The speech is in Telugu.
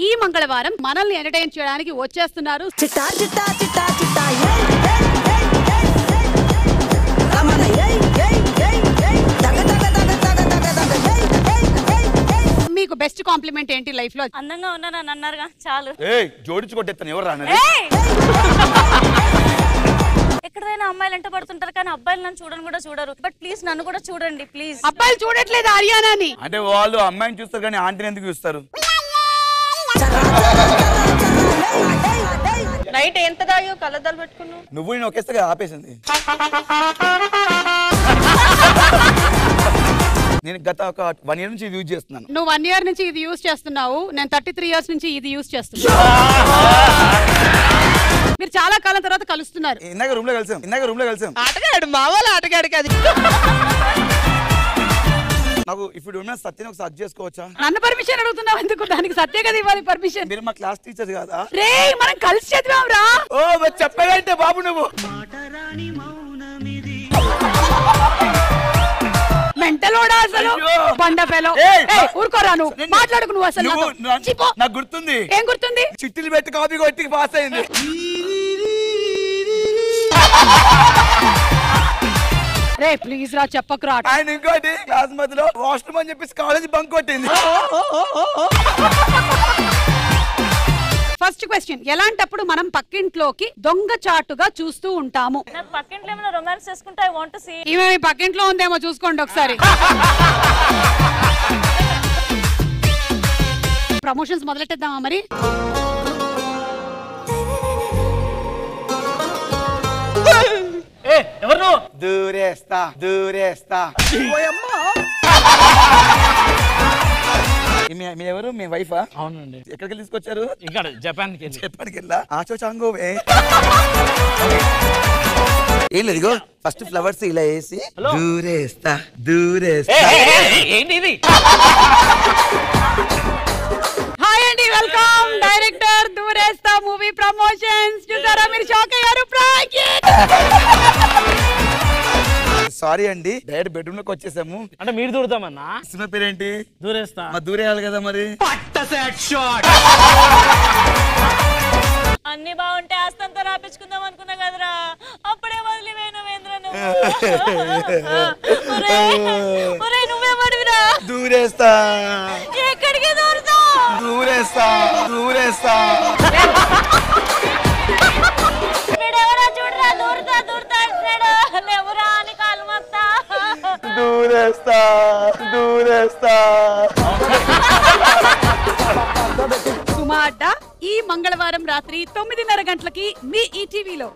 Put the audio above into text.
ఈ మంగళవారం మనల్ని ఎంటర్టైన్ చేయడానికి వచ్చేస్తున్నారు చిట్టా చిట్టా చిట్టా చిట్టా మీకు బెస్ట్ కాంప్లిమెంట్ ఏంటి లైఫ్ లో? అందంగా ఉన్నారని అన్నారుగా చాలు. జోడించి కొట్టేస్తాను ఎవరు రాను. ఎక్కడైనా అమ్మాయిలు ఎంట పడుతుంటారు కానీ అబ్బాయిలు నన్ను చూడని కూడా చూడరు. బట్ ప్లీజ్ నన్ను కూడా చూడండి ప్లీజ్. అబ్బాయిలు చూడట్లేదు ఆర్యానాని. అంటే వాళ్ళు అమ్మాయిని చూస్తారు కానీ ఆంటీని ఎందుకు చూస్తారు? నైట్ ఎంత దాయో కళ్ళద్దాలు పెట్టుకున్నావు. నువ్వు నేను ఒకేస్తే ఆపేసింది. నేను గత ఒక 1 year నుంచి ఇది యూజ్ చేస్తున్నాను. నువ్వు 1 year నుంచి ఇది యూజ్ చేస్తున్నావు, నేను 33 years నుంచి ఇది యూజ్ చేస్తున్నా. మీరు చాలా కాలం తర్వాత కలుస్తున్నారు. ఇందాక రూమ్ లో కలిసాం. ఆటగాడు మావాళ్ళు ఆటగాడు కాదు. నాకు ఇప్పుడు ఉన్న సత్యని ఒకసారి చేసుకోవచ్చా? నన్ను పర్మిషన్ అడుగుతున్నావు ఎందుకు? దానికి సత్య కదా ఇవ్వాలి పర్మిషన్. మీరు మా క్లాస్ టీచర్ కాదా? రే మనం కలిసి చదివాం రా. ఓ చెప్పాలంటే బాబు నువ్వు మెంటలోడా అసలు బండ ఫెలో. ఊరుకోరా నువ్వు మాట్లాడుకు. నువ్వు అసలు నాకు గుర్తుంది. ఏం గుర్తుంది? చిట్టీలు పెట్టి కాపీ కొట్టి పాస్ అయింది. రే ప్లీజ్ రా చెప్పకురా. ఆయన ఇంకోటి క్లాస్ మధ్యలో వాష్రూమ్ అని చెప్పేసి కాలేజ్ బంక్ కొట్టింది. ఫస్ట్ క్వశ్చన్, ఎలాంటప్పుడు మనం పక్కింట్లోకి దొంగచాటుగా చూస్తూ ఉంటాము? నాకు పక్కింట్లో ఏమైనా రొమాన్స్ చేసుకుంటే ఐ వాంట్ టు సీ. ఈమె మీ పక్కింట్లో ఉందేమో చూసుకోండి ఒకసారి. ప్రమోషన్స్ మొదలెట్టేద్దామా మరి? ఎవరు? దూరేస్తా మీ ఎవరు? మీ వైఫా? అవునండి. ఎక్కడికి తీసుకొచ్చారు? ఇక్కడ జపాన్కి వెళ్ళా. ఆచో చాంగోవే. ఏం లేదు, ఇగో ఫస్ట్ ఫ్లవర్స్ ఇలా వేసి దూరేస్తా. ఏంటి ఇది? హాయ్ అండి, వెల్కమ్. డైరెక్టర్ దూరేస్తా మూవీ ప్రమోషన్స్. చూసారా మీరు షాక్ అయ్యారు? సారీ అండి, డైరెక్ట్ బెడ్రూమ్ లోకి వచ్చేసాము. అంటే మీరు దూరుతామన్నా? సినిమా పేరేంటి? దూరేస్తా. దూరేయాలి కదా మరి. అన్ని బాగుంటే ఆస్తంతా రాపించుకుందాం అనుకున్నా కదరా, అప్పుడే వదిలిపోయిన వేంద్ర నువ్వేమడివిరా? దూరేస్తా. ఎక్కడికి దూరుతావు? దూరేస్తా. వీడెవరా చూడరా, దూరుతా అంటున్నాడు. లేవురా అని కాలు మొత్తా. దూరేస్తా. సుమా అడ్డ ఈ మంగళవారం రాత్రి 9:30 గంటలకి మీ ఈటీవీలో.